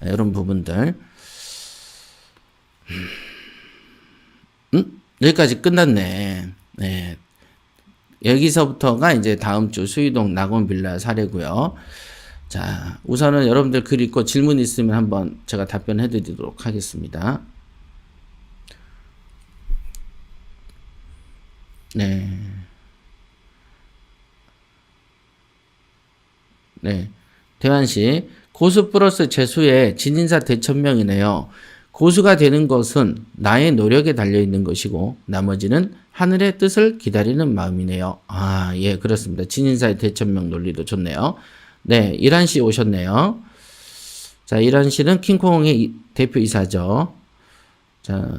이런 부분들. 여기까지 끝났네. 네. 여기서부터가 이제 다음 주 수의동 낙원빌라 사례고요. 자, 우선은 여러분들 글 읽고 질문 있으면 한번 제가 답변해 드리도록 하겠습니다. 네. 네. 대환씨, 고수 플러스 재수의 진인사 대천명이네요. 고수가 되는 것은 나의 노력에 달려있는 것이고 나머지는 하늘의 뜻을 기다리는 마음이네요. 아, 예, 그렇습니다. 진인사의 대천명 논리도 좋네요. 네, 이란씨 오셨네요. 자, 이란씨는 킹콩의 대표이사죠. 자,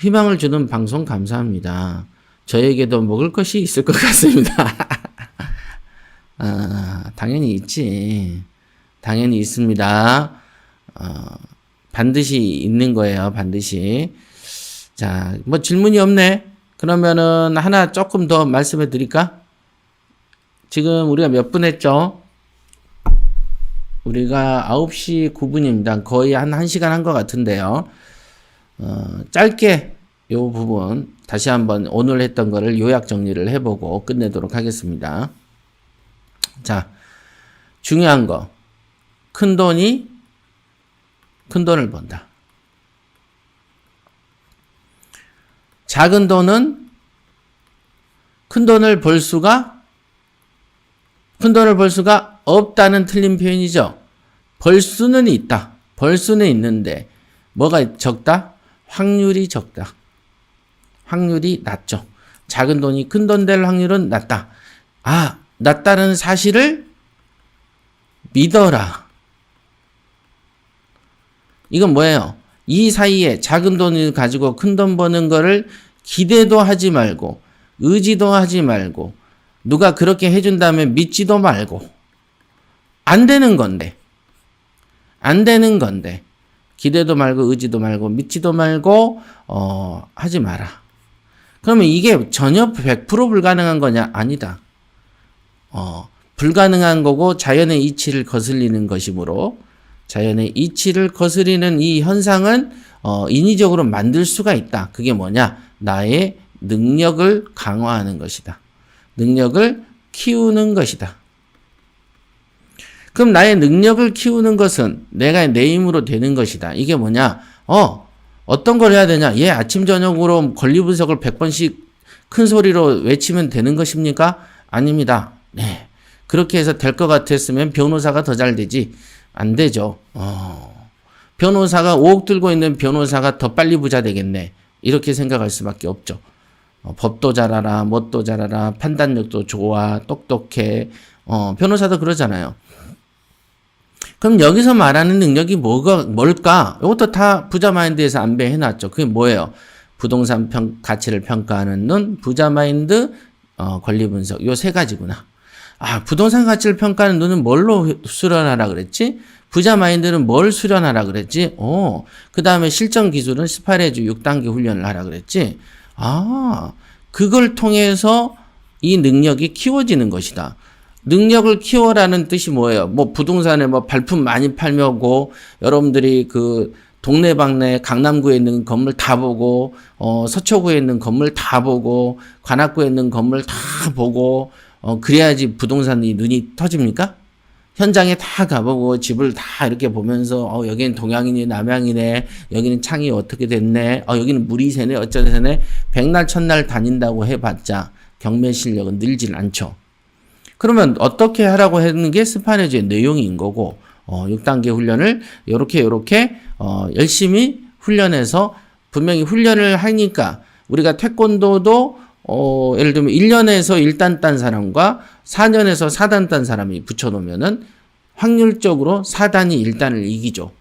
희망을 주는 방송 감사합니다. 저에게도 먹을 것이 있을 것 같습니다. 아, 당연히 있지. 당연히 있습니다. 반드시 있는 거예요. 반드시. 자, 뭐 질문이 없네. 그러면은 하나 조금 더 말씀해 드릴까? 지금 우리가 몇 분 했죠? 우리가 9시 9분입니다. 거의 한 1시간 한 것 같은데요. 짧게 요 부분 다시 한번 오늘 했던 거를 요약 정리를 해보고 끝내도록 하겠습니다. 자, 중요한 거. 큰 돈을 번다. 작은 돈은 큰 돈을 벌 수가 없다는 틀린 표현이죠. 벌 수는 있다. 벌 수는 있는데 뭐가 적다? 확률이 적다. 확률이 낮죠. 작은 돈이 큰 돈 될 확률은 낮다. 아, 낮다는 사실을 믿어라. 이건 뭐예요? 이 사이에 작은 돈을 가지고 큰 돈 버는 거를 기대도 하지 말고 의지도 하지 말고 누가 그렇게 해준다면 믿지도 말고 안 되는 건데 기대도 말고 의지도 말고 믿지도 말고 하지 마라. 그러면 이게 전혀 100% 불가능한 거냐? 아니다. 불가능한 거고 자연의 이치를 거슬리는 것이므로 자연의 이치를 거스리는 이 현상은 인위적으로 만들 수가 있다. 그게 뭐냐? 나의 능력을 강화하는 것이다. 능력을 키우는 것이다. 그럼 나의 능력을 키우는 것은 내가 내 힘으로 되는 것이다. 이게 뭐냐? 어떤 걸 해야 되냐? 아침 저녁으로 권리 분석을 100번씩 큰 소리로 외치면 되는 것입니까? 아닙니다. 네. 그렇게 해서 될 것 같았으면 변호사가 더 잘 되지. 안 되죠. 변호사가 5억 들고 있는 변호사가 더 빨리 부자 되겠네. 이렇게 생각할 수밖에 없죠. 법도 잘 알아, 뭣도 잘 알아, 판단력도 좋아, 똑똑해. 변호사도 그러잖아요. 그럼 여기서 말하는 능력이 뭘까? 이것도 다 부자 마인드에서 안배해놨죠. 그게 뭐예요? 부동산 가치를 평가하는 눈, 부자 마인드, 권리 분석. 요 세 가지구나. 아, 부동산 가치를 평가하는 눈은 뭘로 수련하라 그랬지? 부자 마인드는 뭘 수련하라 그랬지? 그 다음에 실전 기술은 18회주 6단계 훈련을 하라 그랬지? 아, 그걸 통해서 이 능력이 키워지는 것이다. 능력을 키워라는 뜻이 뭐예요? 뭐 부동산에 뭐 발품 많이 팔려고 여러분들이 그 동네방네 강남구에 있는 건물 다 보고 서초구에 있는 건물 다 보고 관악구에 있는 건물 다 보고 그래야지 부동산이 눈이 터집니까? 현장에 다 가보고 집을 다 이렇게 보면서 여기는 동양이네 남양이네 여기는 창이 어떻게 됐네 여기는 물이 새네 어쩌네 새네 백날 첫날 다닌다고 해봤자 경매 실력은 늘질 않죠. 그러면 어떻게 하라고 하는 게 스파네즈의 내용인 거고 6단계 훈련을 요렇게 열심히 훈련해서 분명히 훈련을 하니까 우리가 태권도도 예를 들면 1년에서 1단 딴 사람과 4년에서 4단 딴 사람이 붙여놓으면은 확률적으로 4단이 1단을 이기죠.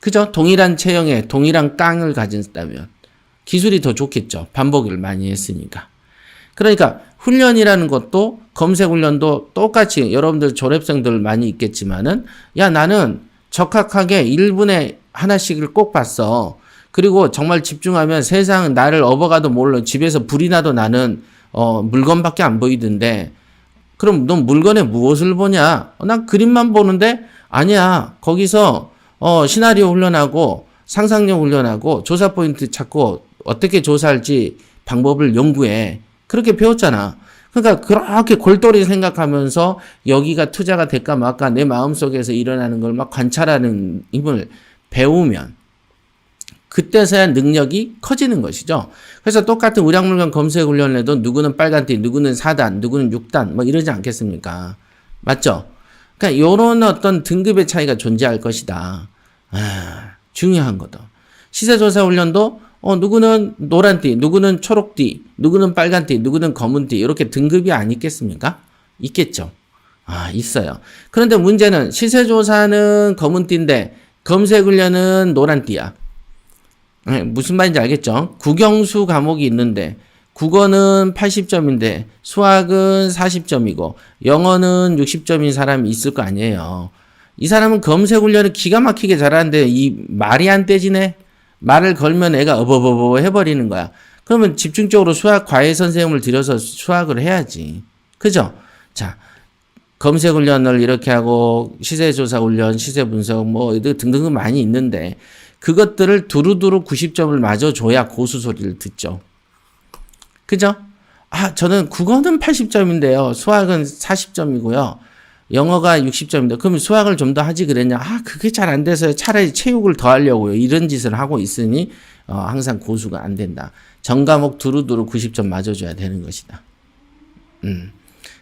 그죠? 동일한 체형에 동일한 깡을 가진다면 기술이 더 좋겠죠. 반복을 많이 했으니까. 그러니까 훈련이라는 것도 검색 훈련도 똑같이 여러분들 졸업생들 많이 있겠지만은 나는 적합하게 1분에 하나씩을 꼭 봤어. 그리고 정말 집중하면 세상 나를 업어가도 몰라. 집에서 불이 나도 나는 물건밖에 안 보이던데 그럼 넌 물건에 무엇을 보냐? 난 그림만 보는데 아니야. 거기서 시나리오 훈련하고 상상력 훈련하고 조사 포인트 찾고 어떻게 조사할지 방법을 연구해. 그렇게 배웠잖아. 그러니까 그렇게 골똘히 생각하면서 여기가 투자가 될까 말까 내 마음속에서 일어나는 걸 막 관찰하는 힘을 배우면 그때서야 능력이 커지는 것이죠. 그래서 똑같은 의량물건 검색 훈련을 해도 누구는 빨간띠, 누구는 4단, 누구는 6단 뭐 이러지 않겠습니까? 맞죠? 그러니까 요런 어떤 등급의 차이가 존재할 것이다. 중요한 거다. 시세조사 훈련도 누구는 노란띠, 누구는 초록띠, 누구는 빨간띠, 누구는 검은띠 이렇게 등급이 안 있겠습니까? 있겠죠. 있어요. 그런데 문제는 시세조사는 검은띠인데 검색훈련은 노란띠야. 무슨 말인지 알겠죠? 국영수 과목이 있는데 국어는 80점인데 수학은 40점이고 영어는 60점인 사람이 있을 거 아니에요. 이 사람은 검색훈련을 기가 막히게 잘하는데 이 말이 안 떼지네? 말을 걸면 애가 어버버버 해버리는 거야. 그러면 집중적으로 수학 과외 선생님을 들여서 수학을 해야지. 그죠? 자, 검색 훈련을 이렇게 하고 시세조사 훈련, 시세 분석 뭐 등등등 많이 있는데 그것들을 두루두루 90점을 맞아줘야 고수 소리를 듣죠. 그죠? 저는 국어는 80점인데요. 수학은 40점이고요. 영어가 60점인데 그럼 수학을 좀 더 하지 그랬냐? 그게 잘 안 돼서 차라리 체육을 더 하려고요. 이런 짓을 하고 있으니 항상 고수가 안 된다. 전 과목 두루두루 90점 맞아줘야 되는 것이다.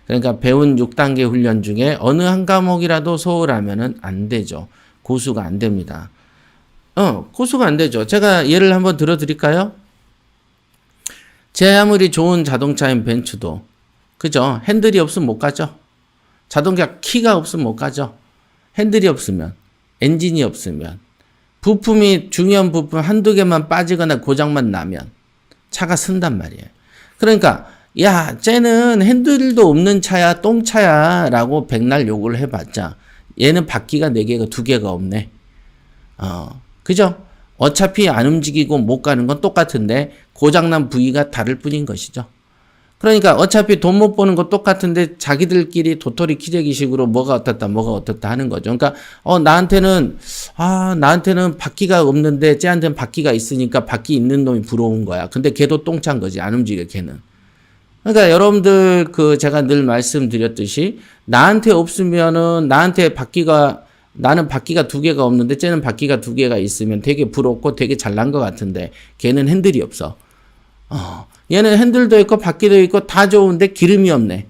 그러니까 배운 6단계 훈련 중에 어느 한 과목이라도 소홀하면은 안 되죠. 고수가 안 됩니다. 고수가 안 되죠. 제가 예를 한번 들어드릴까요? 제 아무리 좋은 자동차인 벤츠도 그죠? 핸들이 없으면 못 가죠. 자동차 키가 없으면 못 가죠. 핸들이 없으면, 엔진이 없으면, 부품이 중요한 부품 한두 개만 빠지거나 고장만 나면 차가 쓴단 말이에요. 그러니까 야, 쟤는 핸들도 없는 차야, 똥차야 라고 백날 욕을 해봤자 얘는 바퀴가 4개가 2개가 없네. 그죠? 어차피 안 움직이고 못 가는 건 똑같은데 고장난 부위가 다를 뿐인 것이죠. 그러니까 어차피 돈 못 버는 거 똑같은데 자기들끼리 도토리 키재기식으로 뭐가 어떻다 하는 거죠. 그러니까 나한테는 바퀴가 없는데 쟤한테는 바퀴가 있으니까 바퀴 있는 놈이 부러운 거야. 근데 걔도 똥찬 거지. 안 움직여 걔는. 그러니까 여러분들 제가 늘 말씀드렸듯이 나한테 없으면은 나는 바퀴가 2개가 없는데 쟤는 바퀴가 2개가 있으면 되게 부럽고 되게 잘난 것 같은데 걔는 핸들이 없어. 얘는 핸들도 있고 바퀴도 있고 다 좋은데 기름이 없네.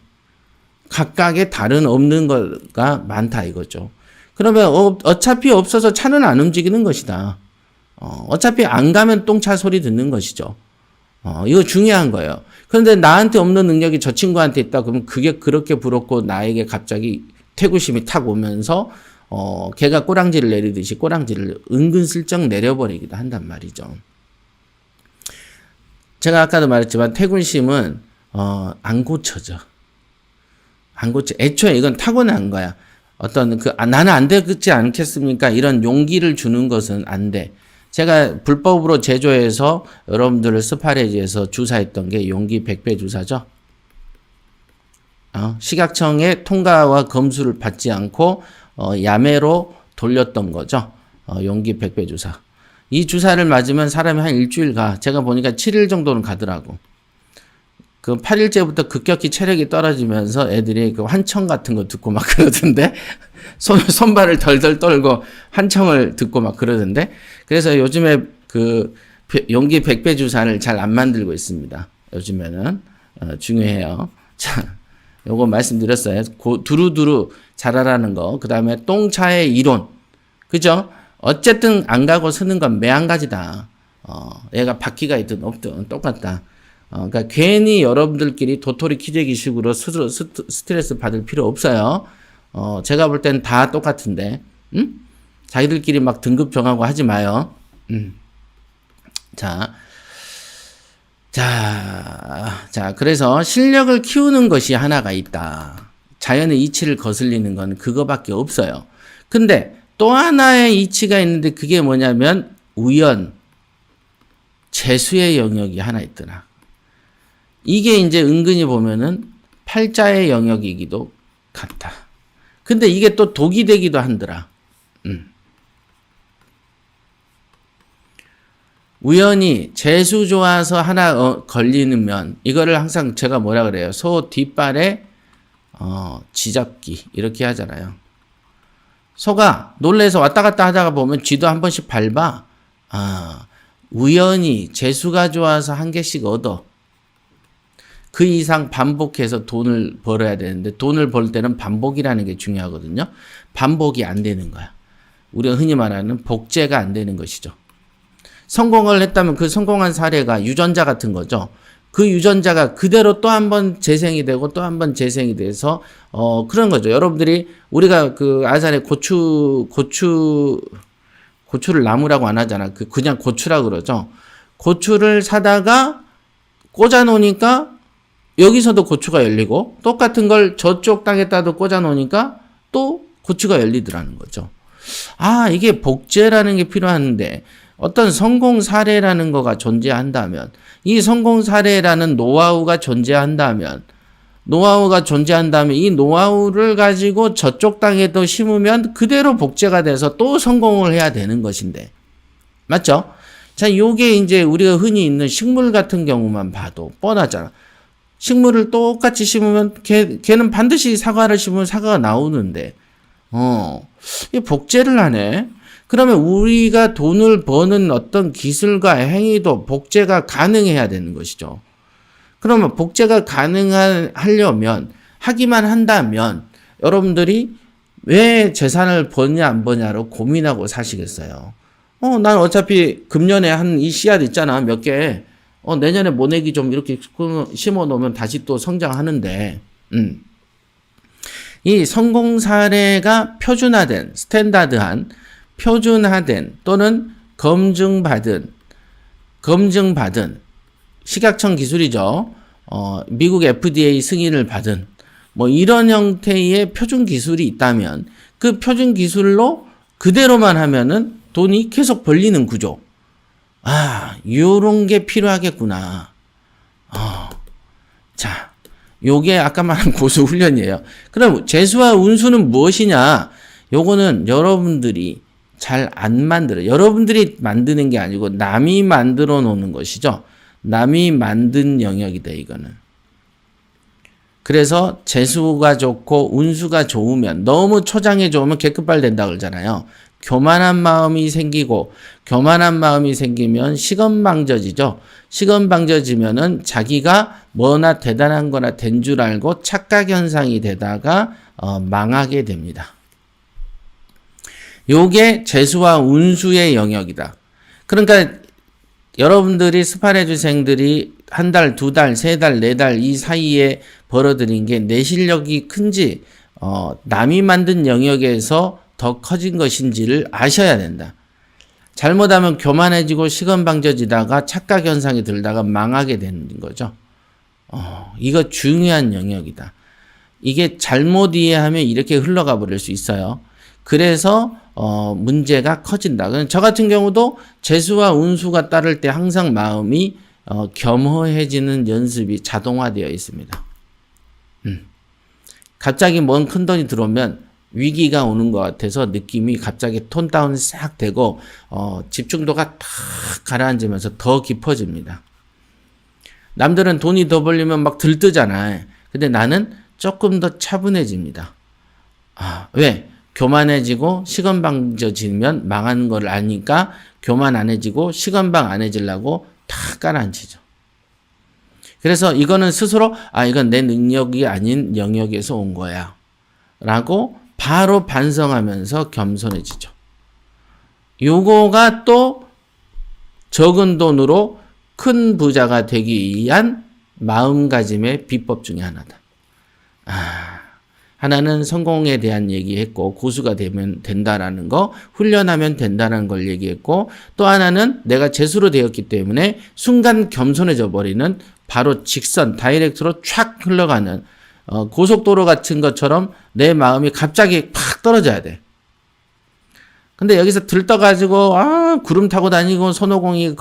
각각의 다른 없는 거가 많다 이거죠. 그러면 어차피 없어서 차는 안 움직이는 것이다. 어차피 안 가면 똥차 소리 듣는 것이죠. 이거 중요한 거예요. 그런데 나한테 없는 능력이 저 친구한테 있다 그러면 그게 그렇게 부럽고 나에게 갑자기 태구심이 탁 오면서 걔가 꼬랑지를 내리듯이 꼬랑지를 은근슬쩍 내려버리기도 한단 말이죠. 제가 아까도 말했지만 태군심은 안 고쳐져. 안 고쳐. 애초에 이건 타고난 거야. 나는 안 되지 않겠습니까? 이런 용기를 주는 것은 안 돼. 제가 불법으로 제조해서 여러분들을 스파레지에서 주사했던 게 용기 100배 주사죠. 식약청의 통과와 검수를 받지 않고 야매로 돌렸던 거죠. 용기 100배 주사. 이 주사를 맞으면 사람이 한 일주일 가. 제가 보니까 7일 정도는 가더라고. 그 8일째부터 급격히 체력이 떨어지면서 애들이 그 환청 같은 거 듣고 막 그러던데. 손발을 덜덜 떨고 환청을 듣고 막 그러던데. 그래서 요즘에 용기 100배 주사를 잘 안 만들고 있습니다. 요즘에는. 중요해요. 자, 요거 말씀드렸어요. 두루두루 잘하라는 거. 그 다음에 똥차의 이론. 그죠? 어쨌든 안 가고 서는 건 매한가지다. 얘가 바퀴가 있든 없든 똑같다. 그러니까 괜히 여러분들끼리 도토리 키재기식으로 스트레스 받을 필요 없어요. 제가 볼 땐 다 똑같은데, 자기들끼리 막 등급 정하고 하지 마요. 자, 그래서 실력을 키우는 것이 하나가 있다. 자연의 이치를 거슬리는 건 그거밖에 없어요. 근데 또 하나의 이치가 있는데 그게 뭐냐면 우연, 재수의 영역이 하나 있더라. 이게 이제 은근히 보면은 팔자의 영역이기도 같다. 근데 이게 또 독이 되기도 한더라. 우연히 재수 좋아서 하나 걸리면 이거를 항상 제가 뭐라 그래요? 소 뒷발에 쥐잡기 이렇게 하잖아요. 소가 놀래서 왔다 갔다 하다가 보면 쥐도 한 번씩 밟아. 우연히 재수가 좋아서 한 개씩 얻어. 그 이상 반복해서 돈을 벌어야 되는데 돈을 벌 때는 반복이라는 게 중요하거든요. 반복이 안 되는 거야. 우리가 흔히 말하는 복제가 안 되는 것이죠. 성공을 했다면 그 성공한 사례가 유전자 같은 거죠. 그 유전자가 그대로 또 한 번 재생이 되고 또 한 번 재생이 돼서 그런 거죠. 여러분들이 우리가 그 아산에 고추를 나무라고 안 하잖아. 그냥 고추라 그러죠. 고추를 사다가 꽂아 놓으니까 여기서도 고추가 열리고 똑같은 걸 저쪽 땅에다도 꽂아 놓으니까 또 고추가 열리더라는 거죠. 이게 복제라는 게 필요한데 어떤 성공 사례라는 거가 존재한다면 이 성공 사례라는 노하우가 존재한다면 이 노하우를 가지고 저쪽 땅에도 심으면 그대로 복제가 돼서 또 성공을 해야 되는 것인데 맞죠? 자, 요게 이제 우리가 흔히 있는 식물 같은 경우만 봐도 뻔하잖아. 식물을 똑같이 심으면 걔는 반드시 사과를 심으면 사과가 나오는데 이 복제를 하네. 그러면 우리가 돈을 버는 어떤 기술과 행위도 복제가 가능해야 되는 것이죠. 그러면 복제가 가능하려면 하기만 한다면 여러분들이 왜 재산을 버냐 안 버냐로 고민하고 사시겠어요. 난 어차피 금년에 한 이 씨앗 있잖아 몇 개. 내년에 모내기 좀 이렇게 심어 놓으면 다시 또 성장하는데 이 성공 사례가 표준화된 스탠다드한 표준화된 또는 검증받은 식약청 기술이죠. 미국 FDA 승인을 받은 뭐 이런 형태의 표준 기술이 있다면 그 표준 기술로 그대로만 하면은 돈이 계속 벌리는 구조. 요런 게 필요하겠구나. 자, 요게 아까 말한 고수 훈련이에요. 그럼 재수와 운수는 무엇이냐? 요거는 여러분들이 잘 안 만들어요. 여러분들이 만드는 게 아니고 남이 만들어 놓는 것이죠. 남이 만든 영역이다, 이거는. 그래서 재수가 좋고 운수가 좋으면 너무 초장에 좋으면 개급발 된다 그러잖아요. 교만한 마음이 생기면 시건방져지죠. 시건방져지면은 자기가 뭐나 대단한 거나 된 줄 알고 착각 현상이 되다가 망하게 됩니다. 요게 재수와 운수의 영역이다. 그러니까 여러분들이 스파레주생들이 한 달, 두 달, 세 달, 네 달 이 사이에 벌어들인 게 내 실력이 큰지 남이 만든 영역에서 더 커진 것인지를 아셔야 된다. 잘못하면 교만해지고 시건방져지다가 착각 현상이 들다가 망하게 되는 거죠. 이거 중요한 영역이다. 이게 잘못 이해하면 이렇게 흘러가 버릴 수 있어요. 그래서 문제가 커진다. 저 같은 경우도 재수와 운수가 따를 때 항상 마음이 겸허해지는 연습이 자동화되어 있습니다. 갑자기 뭔 큰돈이 들어오면 위기가 오는 것 같아서 느낌이 갑자기 톤 다운이 싹 되고 집중도가 탁 가라앉으면서 더 깊어집니다. 남들은 돈이 더 벌리면 막 들뜨잖아요. 근데 나는 조금 더 차분해집니다. 왜? 교만해지고 시건방져지면 망하는 걸 아니까 교만 안 해지고 시건방 안 해지려고 탁 가라앉히죠. 그래서 이거는 스스로 이건 내 능력이 아닌 영역에서 온 거야 라고 바로 반성하면서 겸손해지죠. 요거가 또 적은 돈으로 큰 부자가 되기 위한 마음가짐의 비법 중에 하나다. 하나는 성공에 대한 얘기했고 고수가 되면 된다라는 거, 훈련하면 된다는 걸 얘기했고 또 하나는 내가 재수로 되었기 때문에 순간 겸손해져 버리는 바로 직선, 다이렉트로 촥 흘러가는 고속도로 같은 것처럼 내 마음이 갑자기 팍 떨어져야 돼. 근데 여기서 들떠가지고 구름 타고 다니고 손오공이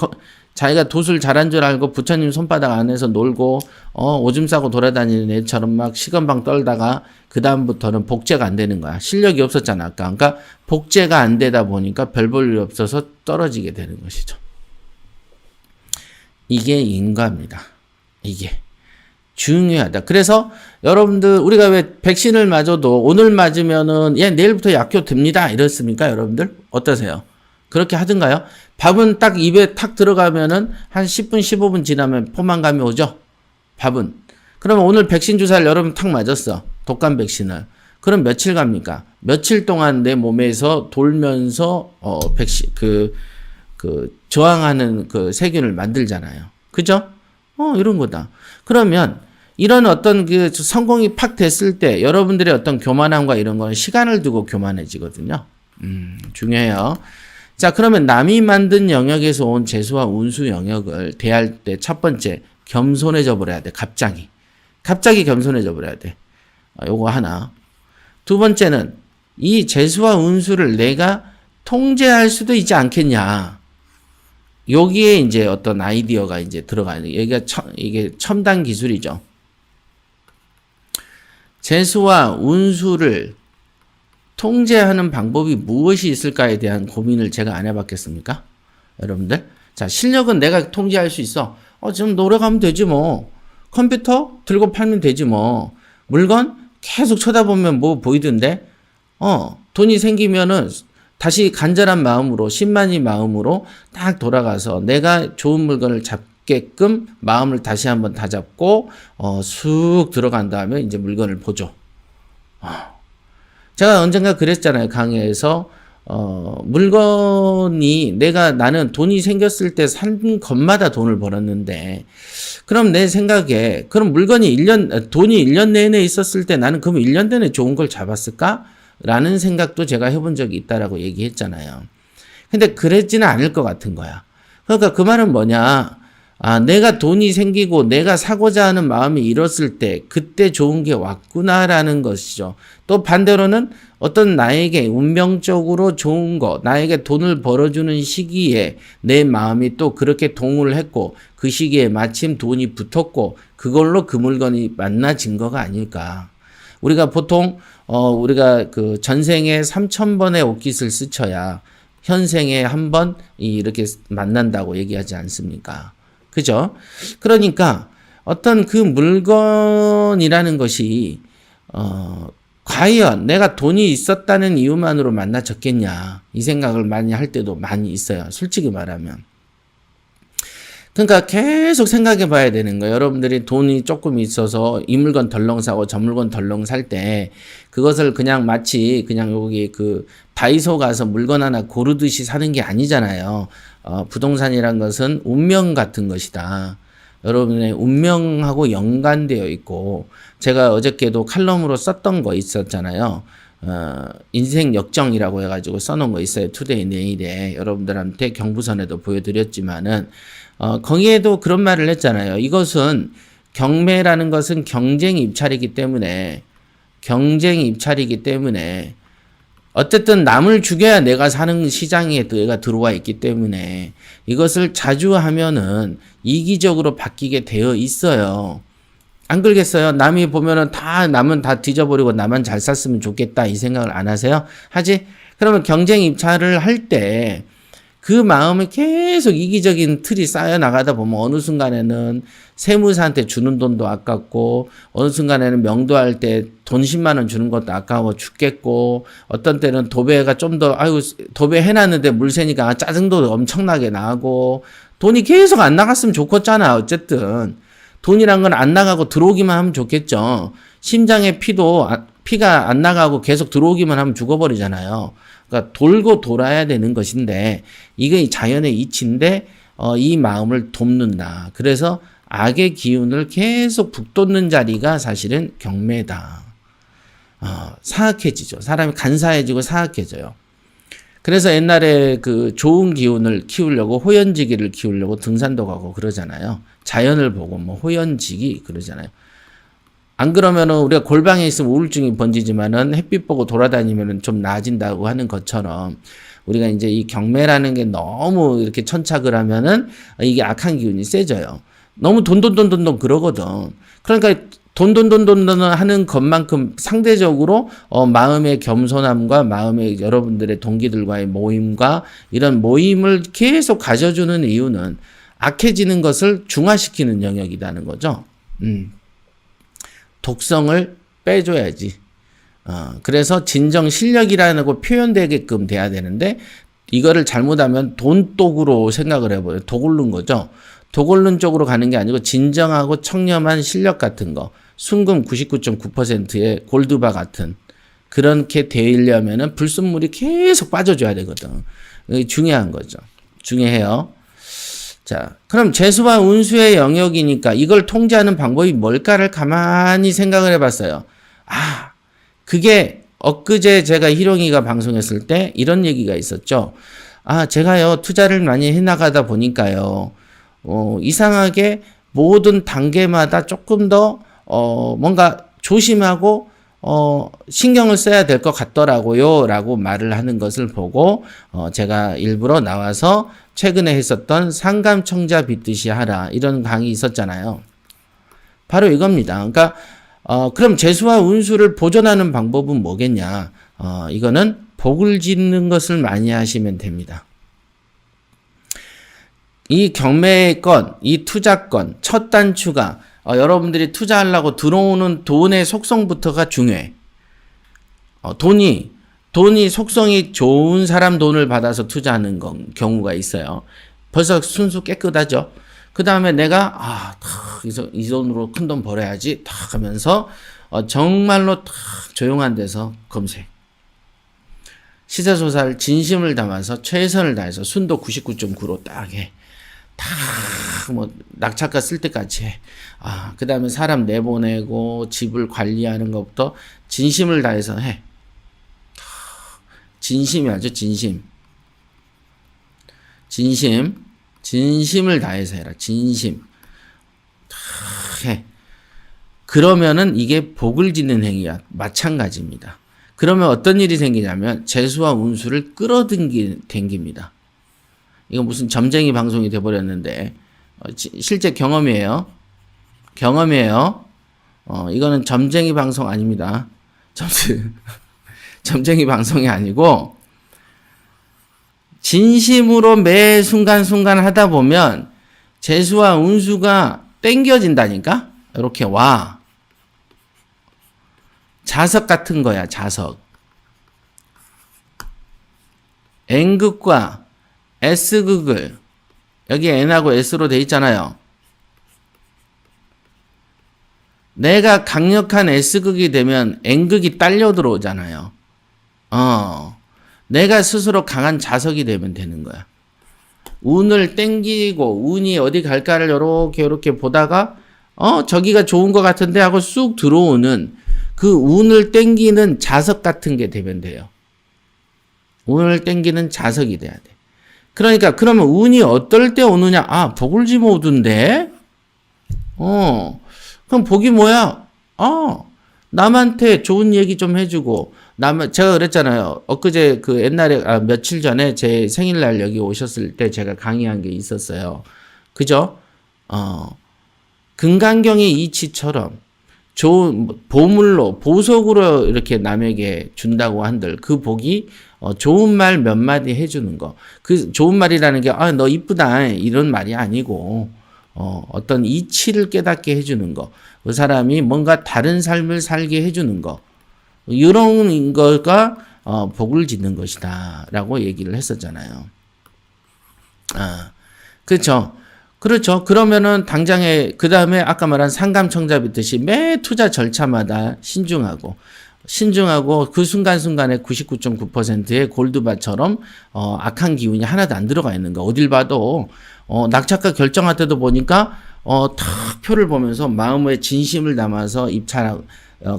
자기가 도술 잘한 줄 알고 부처님 손바닥 안에서 놀고 오줌 싸고 돌아다니는 애처럼 막 시건방 떨다가 그 다음부터는 복제가 안 되는 거야. 실력이 없었잖아 아까. 그러니까 복제가 안 되다 보니까 별 볼 일 없어서 떨어지게 되는 것이죠. 이게 인과입니다. 이게 중요하다. 그래서 여러분들 우리가 왜 백신을 맞아도 오늘 맞으면은 내일부터 약효 됩니다 이렇습니까? 여러분들 어떠세요? 그렇게 하던가요? 밥은 딱 입에 탁 들어가면은 한 10분 15분 지나면 포만감이 오죠? 밥은. 그러면 오늘 백신 주사를 여러분 탁 맞았어. 독감 백신을. 그럼 며칠 갑니까? 며칠 동안 내 몸에서 돌면서 백신 저항하는 그 세균을 만들잖아요. 그죠? 이런 거다. 그러면 이런 어떤 그 성공이 팍 됐을 때 여러분들의 어떤 교만함과 이런 거는 시간을 두고 교만해지거든요. 중요해요. 자, 그러면 남이 만든 영역에서 온 재수와 운수 영역을 대할 때 첫 번째, 겸손해져 버려야 돼. 갑자기 겸손해져 버려야 돼. 요거 하나. 두 번째는 이 재수와 운수를 내가 통제할 수도 있지 않겠냐. 여기에 이제 어떤 아이디어가 이제 들어가는, 이게 첨단 기술이죠. 재수와 운수를 통제하는 방법이 무엇이 있을까에 대한 고민을 제가 안 해봤겠습니까? 여러분들? 자, 실력은 내가 통제할 수 있어. 지금 노력하면 되지 뭐. 컴퓨터 들고 팔면 되지 뭐. 물건 계속 쳐다보면 뭐 보이던데? 돈이 생기면은 다시 간절한 마음으로, 신만이 마음으로 딱 돌아가서 내가 좋은 물건을 잡게끔 마음을 다시 한번 다잡고, 쑥 들어간 다음에 이제 물건을 보죠. 제가 언젠가 그랬잖아요. 강의에서, 물건이 나는 돈이 생겼을 때 산 것마다 돈을 벌었는데, 그럼 내 생각에, 그럼 돈이 1년 내내 있었을 때 나는 그럼 1년 내내 좋은 걸 잡았을까? 라는 생각도 제가 해본 적이 있다라고 얘기했잖아요. 근데 그랬지는 않을 것 같은 거야. 그러니까 그 말은 뭐냐. 내가 돈이 생기고 내가 사고자 하는 마음이 일었을 때 그때 좋은 게 왔구나라는 것이죠. 또 반대로는 어떤 나에게 운명적으로 좋은 거, 나에게 돈을 벌어주는 시기에 내 마음이 또 그렇게 동을 했고 그 시기에 마침 돈이 붙었고 그걸로 그 물건이 만나진 거가 아닐까. 우리가 보통 우리가 그 전생에 3,000번의 옷깃을 스쳐야 현생에 한 번 이렇게 만난다고 얘기하지 않습니까? 그죠? 그러니까 어떤 그 물건이라는 것이 과연 내가 돈이 있었다는 이유만으로 만나졌겠냐 이 생각을 많이 할 때도 많이 있어요. 솔직히 말하면. 그러니까 계속 생각해 봐야 되는 거예요. 여러분들이 돈이 조금 있어서 이 물건 덜렁 사고 저 물건 덜렁 살 때 그것을 그냥 마치 그냥 여기 그 다이소 가서 물건 하나 고르듯이 사는 게 아니잖아요. 부동산이란 것은 운명 같은 것이다. 여러분의 운명하고 연관되어 있고 제가 어저께도 칼럼으로 썼던 거 있었잖아요. 인생 역정이라고 해가지고 써놓은 거 있어요. 투데이 내일에 여러분들한테 경부선에도 보여드렸지만은 거기에도 그런 말을 했잖아요. 이것은 경매라는 것은 경쟁 입찰이기 때문에 어쨌든 남을 죽여야 내가 사는 시장에 내가 들어와 있기 때문에 이것을 자주 하면은 이기적으로 바뀌게 되어 있어요. 안 그러겠어요? 남이 보면은 남은 다 뒤져버리고 나만 잘 샀으면 좋겠다 이 생각을 안 하세요? 하지? 그러면 경쟁 입찰을 할 때 그 마음을 계속 이기적인 틀이 쌓여 나가다 보면 어느 순간에는 세무사한테 주는 돈도 아깝고 어느 순간에는 명도할 때 돈 10만 원 주는 것도 아까워 죽겠고 어떤 때는 도배가 좀 더 도배 해놨는데 물 새니까 짜증도 엄청나게 나고 돈이 계속 안 나갔으면 좋겠잖아. 어쨌든 돈이란 건 안 나가고 들어오기만 하면 좋겠죠. 심장에 피가 안 나가고 계속 들어오기만 하면 죽어버리잖아요. 그러니까 돌고 돌아야 되는 것인데 이게 자연의 이치인데 이 마음을 돕는다. 그래서 악의 기운을 계속 북돋는 자리가 사실은 경매다. 사악해지죠. 사람이 간사해지고 사악해져요. 그래서 옛날에 그 좋은 기운을 키우려고 호연지기를 키우려고 등산도 가고 그러잖아요. 자연을 보고 뭐 호연지기 그러잖아요. 안 그러면은 우리가 골방에 있으면 우울증이 번지지만은 햇빛 보고 돌아다니면은 좀 나아진다고 하는 것처럼 우리가 이제 이 경매라는 게 너무 이렇게 천착을 하면은 이게 악한 기운이 세져요. 너무 돈돈돈돈돈 그러거든. 그러니까 돈돈돈돈 하는 것만큼 상대적으로 마음의 겸손함과 마음의 여러분들의 동기들과의 모임과 이런 모임을 계속 가져주는 이유는 악해지는 것을 중화시키는 영역이라는 거죠. 독성을 빼줘야지. 그래서 진정 실력이라는 거 표현되게끔 돼야 되는데 이거를 잘못하면 돈독으로 생각을 해버려요. 독오른 거죠. 독오른 쪽으로 가는 게 아니고 진정하고 청렴한 실력 같은 거. 순금 99.9%의 골드바 같은 그렇게 되려면은 불순물이 계속 빠져줘야 되거든. 이게 중요한 거죠. 중요해요. 자, 그럼 재수와 운수의 영역이니까 이걸 통제하는 방법이 뭘까를 가만히 생각을 해봤어요. 그게 엊그제 제가 희룡이가 방송했을 때 이런 얘기가 있었죠. 제가요, 투자를 많이 해나가다 보니까요, 이상하게 모든 단계마다 조금 더, 뭔가 조심하고, 신경을 써야 될 것 같더라고요. 라고 말을 하는 것을 보고, 제가 일부러 나와서 최근에 했었던 상감청자 빚듯이 하라. 이런 강의 있었잖아요. 바로 이겁니다. 그러니까, 그럼 재수와 운수를 보존하는 방법은 뭐겠냐? 이거는 복을 짓는 것을 많이 하시면 됩니다. 이 경매건, 이 투자건, 첫 단추가 여러분들이 투자하려고 들어오는 돈의 속성부터가 중요해. 돈이 속성이 좋은 사람 돈을 받아서 투자하는 경우가 있어요. 벌써 순수 깨끗하죠. 그 다음에 내가 이 돈으로 큰 돈 벌어야지 탁 하면서 정말로 탁 조용한 데서 검색. 시세조사를 진심을 담아서 최선을 다해서 순도 99.9로 딱 해. 낙찰가 쓸 때까지 해. 그 다음에 사람 내보내고 집을 관리하는 것부터 진심을 다해서 해. 진심이야죠, 진심. 진심을 다해서 해라. 진심. 해. 그러면은 이게 복을 짓는 행위야. 마찬가지입니다. 그러면 어떤 일이 생기냐면 재수와 운수를 끌어당깁니다. 이거 무슨 점쟁이 방송이 돼버렸는데 실제 경험이에요. 이거는 점쟁이 방송 아닙니다. 점쟁이 방송이 아니고 진심으로 매 순간순간 하다 보면 재수와 운수가 땡겨진다니까? 이렇게 와. 자석 같은 거야, 자석. N극과 S극을, 여기 N하고 S로 돼 있잖아요. 내가 강력한 S극이 되면 N극이 딸려 들어오잖아요. 내가 스스로 강한 자석이 되면 되는 거야. 운을 땡기고 운이 어디 갈까를 요렇게 보다가 저기가 좋은 것 같은데 하고 쑥 들어오는 그 운을 땡기는 자석 같은 게 되면 돼요. 운을 땡기는 자석이 돼야 돼. 그러니까 그러면 운이 어떨 때 오느냐? 복을지 모드인데? 그럼 복이 뭐야? 남한테 좋은 얘기 좀 해주고 제가 그랬잖아요. 엊그제 옛날에 며칠 전에 제 생일날 여기 오셨을 때 제가 강의한 게 있었어요. 그죠? 금강경의 이치처럼 좋은 보물로 보석으로 이렇게 남에게 준다고 한들 그 복이 좋은 말 몇 마디 해주는 거. 그 좋은 말이라는 게 너 이쁘다 이런 말이 아니고 어떤 이치를 깨닫게 해주는 거. 그 사람이 뭔가 다른 삶을 살게 해주는 거. 이런 거가 복을 짓는 것이다 라고 얘기를 했었잖아요. 그렇죠. 그러면은 당장에 그 다음에 아까 말한 상감청자 빚듯이 매 투자 절차마다 신중하고 그 순간순간에 99.9%의 골드바처럼 악한 기운이 하나도 안 들어가 있는 거. 어딜 봐도 낙찰가 결정할 때도 보니까 탁 표를 보면서 마음의 진심을 담아서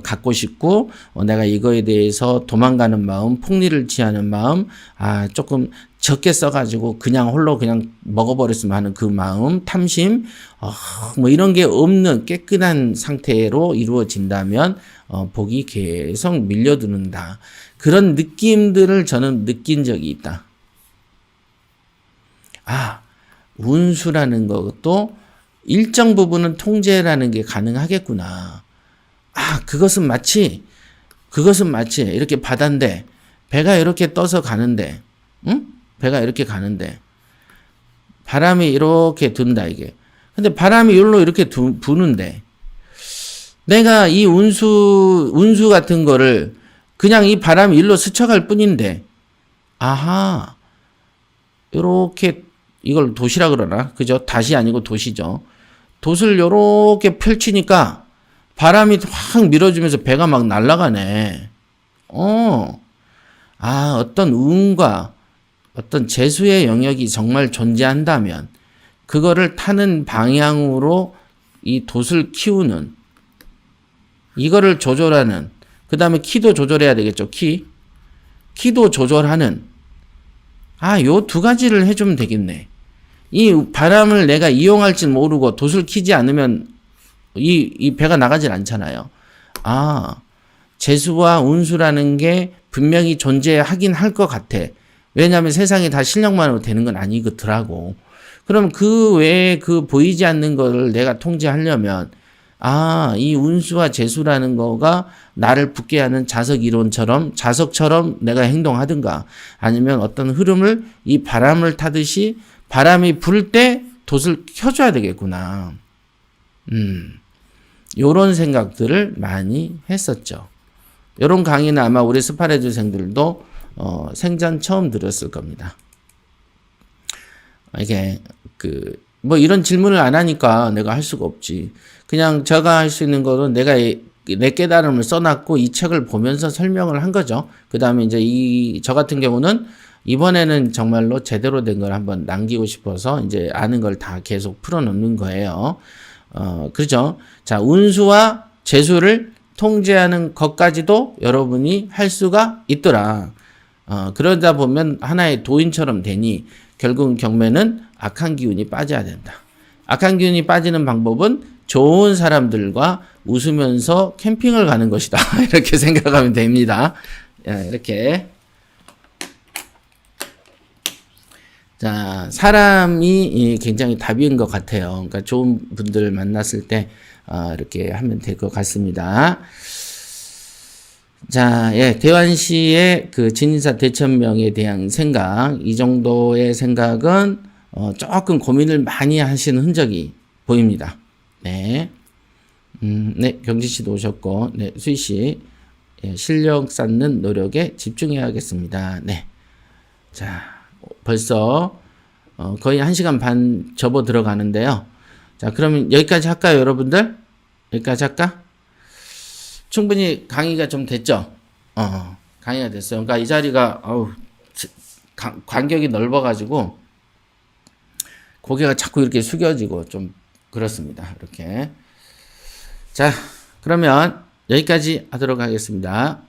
갖고 싶고 내가 이거에 대해서 도망가는 마음, 폭리를 취하는 마음, 조금 적게 써가지고 그냥 홀로 그냥 먹어버렸으면 하는 그 마음, 탐심, 뭐 이런 게 없는 깨끗한 상태로 이루어진다면 복이 계속 밀려드는다. 그런 느낌들을 저는 느낀 적이 있다. 운수라는 것도 일정 부분은 통제라는 게 가능하겠구나. 그것은 마치 이렇게 바다인데 배가 이렇게 떠서 가는데, 응? 배가 이렇게 가는데 바람이 이렇게 든다, 이게. 근데 바람이 여기로 이렇게 부는데, 내가 이 운수 같은 거를 그냥 이 바람이 일로 스쳐갈 뿐인데, 아하, 요렇게, 이걸 돛이라 그러나? 그죠? 닷이 아니고 돛이죠. 돛을 요렇게 펼치니까 바람이 확 밀어주면서 배가 막 날아가네. 어떤 운과 어떤 재수의 영역이 정말 존재한다면, 그거를 타는 방향으로 이 돛을 키우는, 이거를 조절하는, 그 다음에 키도 조절해야 되겠죠, 키도 조절하는, 요 두 가지를 해주면 되겠네. 이 바람을 내가 이용할지 모르고 돛을 키지 않으면 이 배가 나가질 않잖아요. 재수와 운수라는 게 분명히 존재하긴 할 것 같아. 왜냐하면 세상이 다 실력만으로 되는 건 아니더라고. 그럼 그 외에 그 보이지 않는 거를 내가 통제하려면, 이 운수와 재수라는 거가 나를 붙게 하는 자석처럼 내가 행동하든가, 아니면 어떤 흐름을 이 바람을 타듯이 바람이 불 때 돛을 켜줘야 되겠구나. 요런 생각들을 많이 했었죠. 요런 강의는 아마 우리 스파레주생들도 생전 처음 들었을 겁니다. 이게 뭐 이런 질문을 안 하니까 내가 할 수가 없지. 그냥 제가 할 수 있는 거는 내가 내 깨달음을 써놨고 이 책을 보면서 설명을 한 거죠. 그 다음에 이제 저 같은 경우는 이번에는 정말로 제대로 된 걸 한번 남기고 싶어서 이제 아는 걸 다 계속 풀어놓는 거예요. 그렇죠. 자, 운수와 재수를 통제하는 것까지도 여러분이 할 수가 있더라. 그러다 보면 하나의 도인처럼 되니 결국은 경매는 악한 기운이 빠져야 된다. 악한 기운이 빠지는 방법은 좋은 사람들과 웃으면서 캠핑을 가는 것이다. 이렇게 생각하면 됩니다. 이렇게. 자, 사람이 굉장히 답인 것 같아요. 그러니까 좋은 분들 만났을 때 이렇게 하면 될 것 같습니다. 자, 대환씨의 그 진인사 대천명에 대한 생각, 이 정도의 생각은 조금 고민을 많이 하시는 흔적이 보입니다. 네. 네, 경진씨도 오셨고, 네, 수희씨, 실력 쌓는 노력에 집중해야겠습니다. 네. 자, 벌써 거의 1시간 반 접어 들어가는데요. 자, 그러면 여기까지 할까요, 여러분들? 여기까지 할까? 충분히 강의가 좀 됐죠? 강의가 됐어요. 그러니까 이 자리가 간격이 넓어가지고 고개가 자꾸 이렇게 숙여지고 좀 그렇습니다. 이렇게. 자, 그러면 여기까지 하도록 하겠습니다.